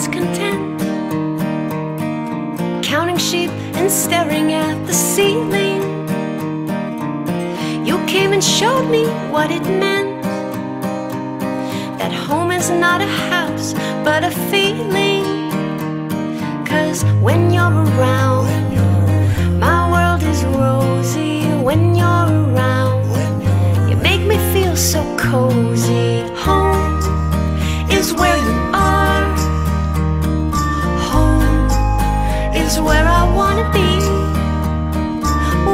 discontent, counting sheep and staring at the ceiling. You came and showed me what it meant, that home is not a house but a feeling. 'Cause when you're around, my world is rosy. When you're around, you make me feel so cozy. Home is where you are. Home is where I wanna be.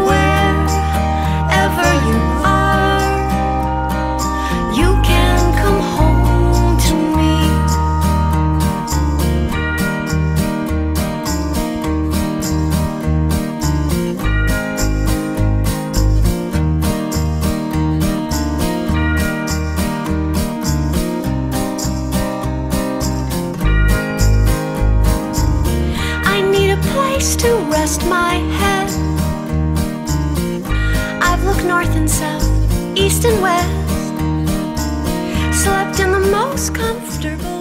Wherever you are, you can come home to me. To rest my head, I've looked north and south, east and west, slept in the most comfortable